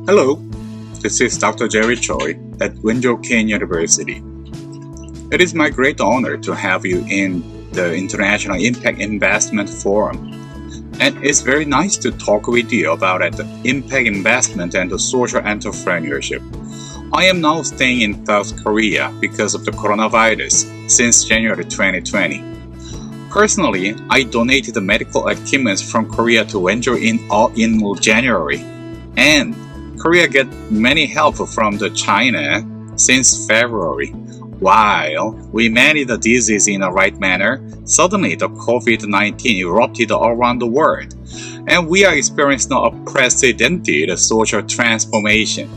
Hello, this is Dr. Jerry Choi at Wenzhou University. It is my great honor to have you in the International Impact Investment Forum. And it's very nice to talk with you about the impact investment and the social entrepreneurship. I am now staying in South Korea because of the coronavirus since January 2020. Personally, I donated the medical equipment from Korea to Wenzhou in January, and Korea get many help from the China since February. While we managed the disease in the right manner, suddenly the COVID-19 erupted around the world, and we are experiencing a unprecedented social transformation.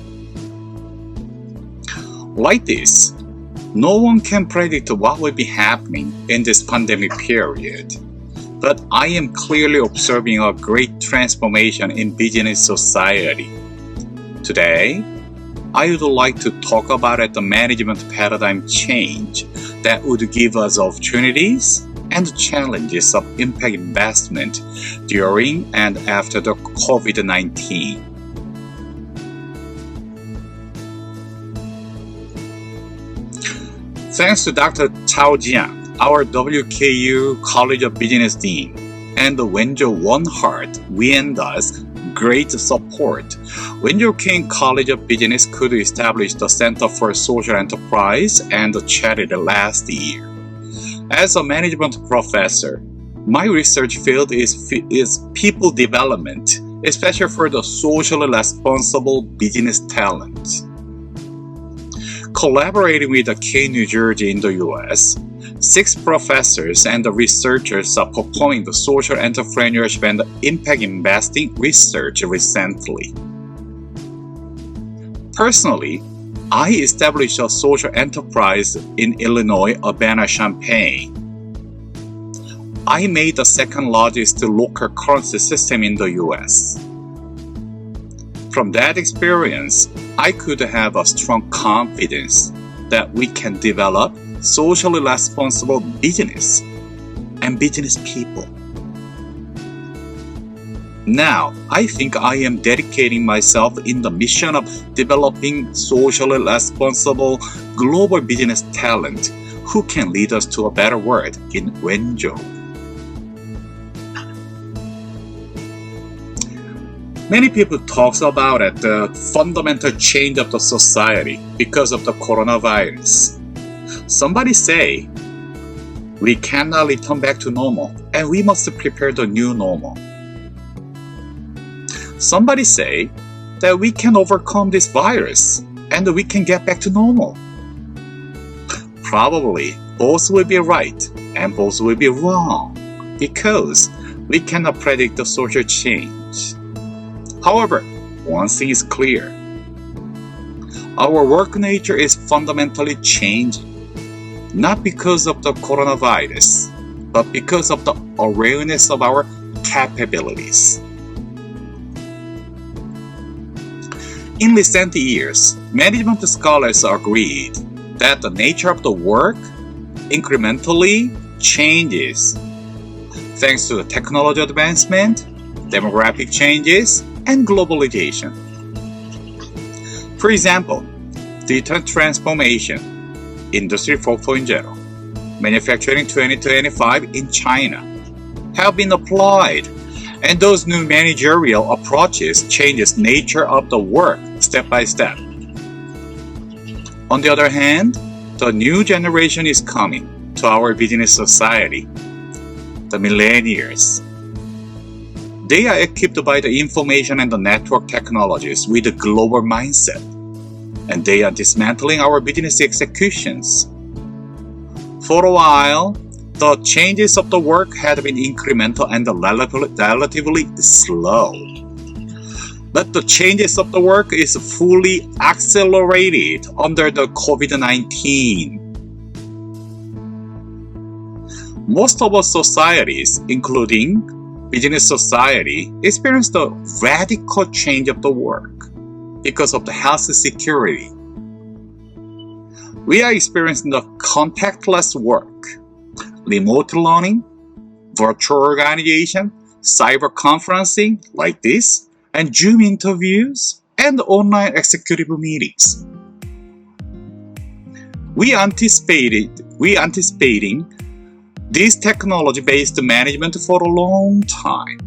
Like this, no one can predict what will be happening in this pandemic period. But I am clearly observing a great transformation in business society. Today, I would like to talk about the management paradigm change that would give us opportunities and challenges of impact investment during and after the COVID-19. Thanks to Dr. Chao Jiang, our WKU College of Business Dean, and the Wenzhou One Heart and us great support, Wenzhou King College of Business could establish the Center for Social Enterprise and Charity last year. As a management professor, my research field is people development, especially for the socially responsible business talent. Collaborating with the K New Jersey in the US, 6 professors and researchers are performing the social entrepreneurship and impact investing research recently. Personally, I established a social enterprise in Illinois, Urbana-Champaign. I made the second largest local currency system in the US. From that experience, I could have a strong confidence that we can develop socially responsible business and business people. Now, I think I am dedicating myself in the mission of developing socially responsible global business talent who can lead us to a better world in Wenzhou. Many people talk about the fundamental change of the society because of the coronavirus. Somebody say, we cannot return back to normal and we must prepare the new normal. Somebody say that we can overcome this virus and we can get back to normal. Probably both will be right and both will be wrong because we cannot predict the social change. However, one thing is clear. Our work nature is fundamentally changing, not because of the coronavirus, but because of the awareness of our capabilities. In recent years, management scholars agreed that the nature of the work incrementally changes thanks to the technology advancement, demographic changes, and globalization. For example, digital transformation, Industry 4.0, Manufacturing 2025 in China have been applied, and those new managerial approaches changes nature of the work step by step. On the other hand, the new generation is coming to our business society, the millennials. They are equipped by the information and the network technologies with a global mindset, and they are dismantling our business executions. For a while, the changes of the work had been incremental and relatively slow. But the changes of the work is fully accelerated under the COVID-19. Most of our societies, including business society, experienced a radical change of the work because of the health security. We are experiencing the contactless work, remote learning, virtual organization, cyber conferencing like this, and Zoom interviews, and online executive meetings. We anticipating this technology-based management for a long time.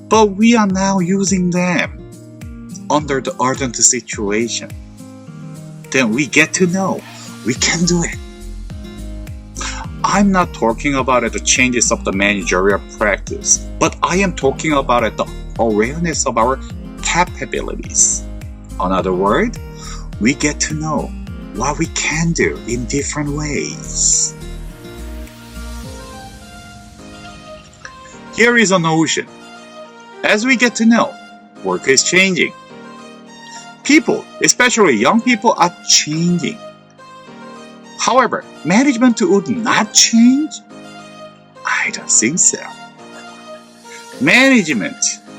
But we are now using them under the urgent situation. Then we get to know we can do it. I'm not talking about the changes of the managerial practice, but I am talking about the awareness of our capabilities. In other words, we get to know what we can do in different ways. Here is a notion. As we get to know, work is changing. People, especially young people, are changing. However, management would not change? I don't think so. Management,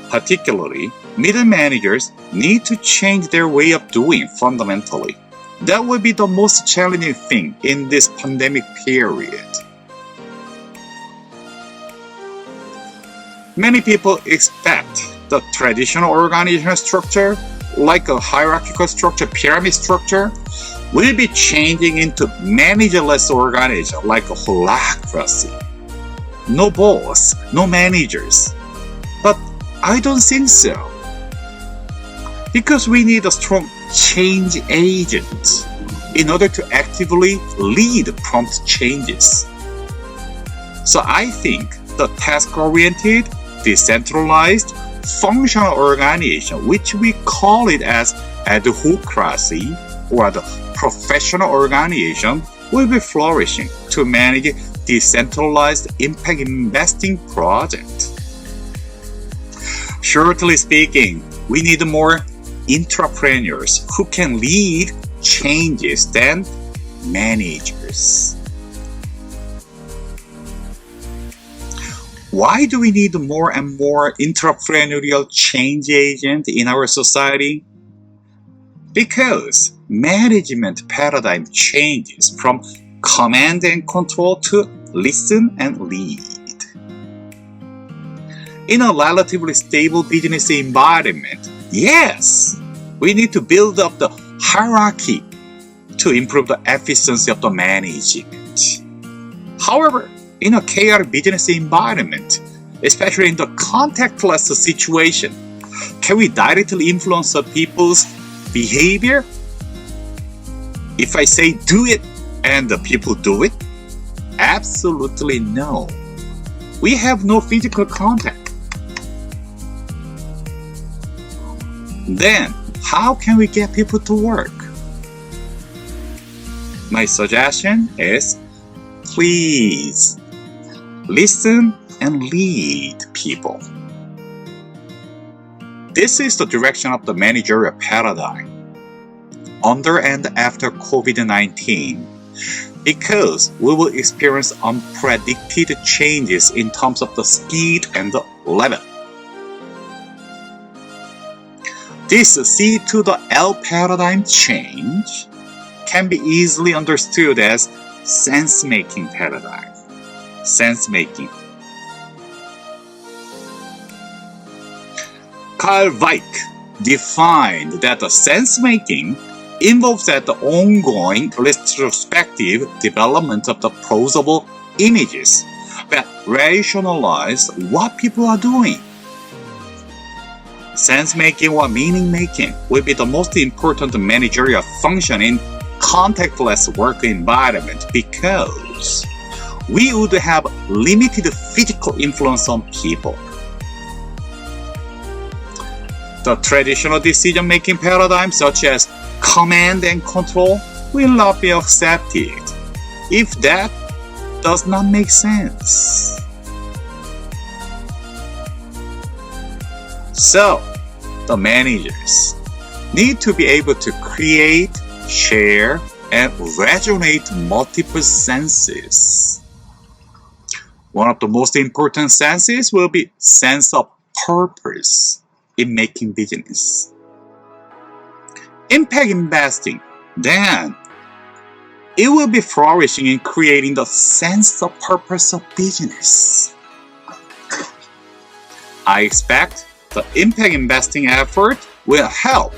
particularly middle managers, need to change their way of doing fundamentally. That will be the most challenging thing in this pandemic period. Many people expect the traditional organizational structure, like a hierarchical structure, pyramid structure, will be changing into managerless organization like a holacracy. No boss, no managers. But I don't think so. Because we need a strong change agent in order to actively lead prompt changes. So I think the task-oriented, decentralized, functional organization, which we call it as HOLACRACY, or the professional organization, will be flourishing to manage decentralized impact investing project. Shortly speaking, we need more entrepreneurs who can lead changes than managers. Why do we need more and more entrepreneurial change agents in our society? Because management paradigm changes from command and control to listen and lead. In a relatively stable business environment, yes, we need to build up the hierarchy to improve the efficiency of the management. However, in a chaotic business environment, especially in the contactless situation, can we directly influence the people's behavior? If I say do it and the people do it? Absolutely no. We have no physical contact. Then, how can we get people to work? My suggestion is, please listen and lead people. This is the direction of the managerial paradigm under and after COVID-19, because we will experience unpredicted changes in terms of the speed and the level. This C to the L paradigm change can be easily understood as sense-making paradigm. Sense-making. Carl Weick defined that the sense-making involves that the ongoing retrospective development of the plausible images that rationalize what people are doing. Sense-making or meaning-making will be the most important managerial function in contactless work environment, because we would have limited physical influence on people. The traditional decision-making paradigm, such as command and control, will not be accepted if that does not make sense. So, the managers need to be able to create, share, and resonate multiple senses. One of the most important senses will be sense of purpose in making business. Impact investing, then, it will be flourishing in creating the sense of purpose of business. I expect the impact investing effort will help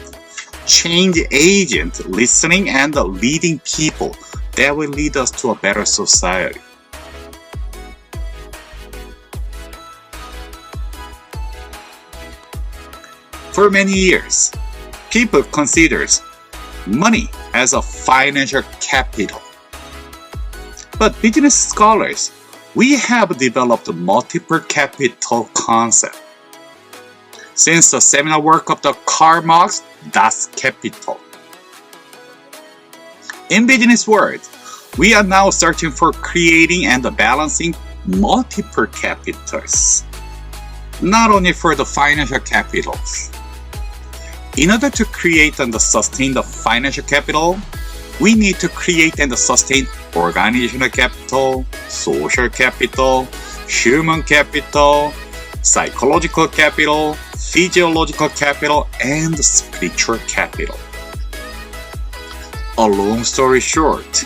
change agent listening and leading people that will lead us to a better society. For many years, people considered money as a financial capital. But business scholars, we have developed multiple capital concept. Since the seminal work of the Karl Marx, Das Kapital. In business world, we are now searching for creating and balancing multiple capitals, not only for the financial capitals. In order to create and sustain the financial capital, we need to create and sustain organizational capital, social capital, human capital, psychological capital, physiological capital, and spiritual capital. A long story short,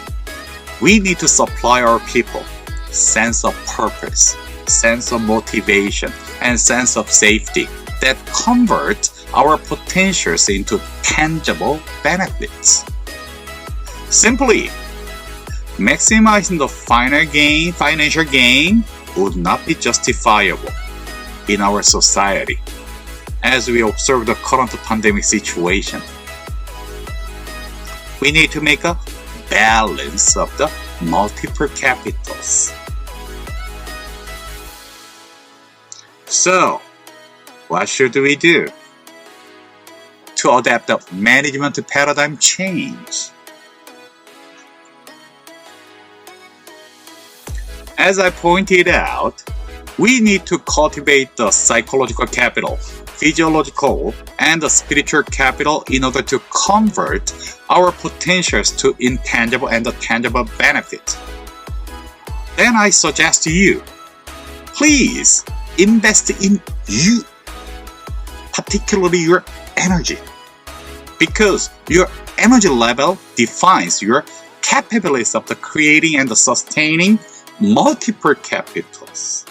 we need to supply our people sense of purpose, sense of motivation, and sense of safety that convert our potentials into tangible benefits. Simply, maximizing the financial gain would not be justifiable in our society as we observe the current pandemic situation. We need to make a balance of the multiple capitals. So, what should we do to adapt the management paradigm change? As I pointed out, we need to cultivate the psychological capital, physiological, and the spiritual capital in order to convert our potentials to intangible and tangible benefit. Then I suggest to you, please invest in you, particularly your energy, because your energy level defines your capabilities of the creating and the sustaining multiple capitals.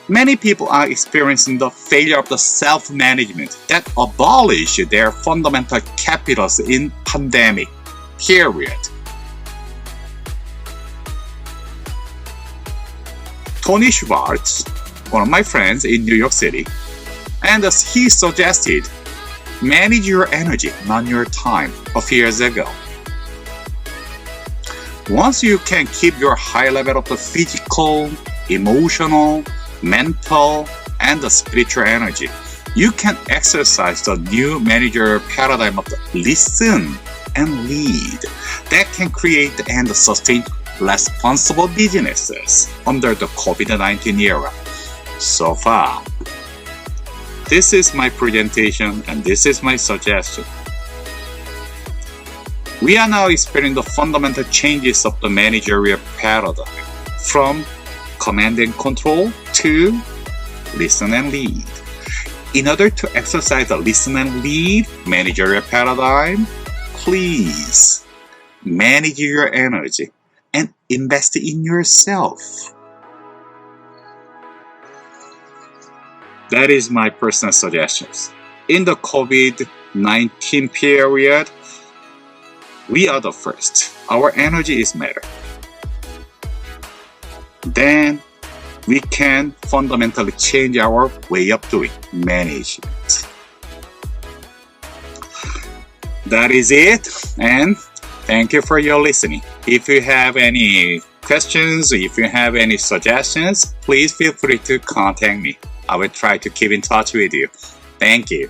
Many people are experiencing the failure of the self-management that abolish their fundamental capitals in pandemic period. Tony Schwartz, one of my friends in New York City, and he suggested manage your energy, not your time, a few years ago. Once you can keep your high level of the physical, emotional, mental, and the spiritual energy, you can exercise the new managerial paradigm of the listen and lead that can create and sustain responsible businesses under the COVID-19 era. So far, this is my presentation and this is my suggestion. We are now experiencing the fundamental changes of the managerial paradigm from command and control to listen and lead. In order to exercise the listen and lead managerial paradigm, please manage your energy and invest in yourself. That is my personal suggestions. In the COVID-19 period, we are the first. Our energy is matter. Then we can fundamentally change our way of doing management. That is it, and thank you for your listening. If you have any questions, if you have any suggestions, please feel free to contact me. I will try to keep in touch with you. Thank you.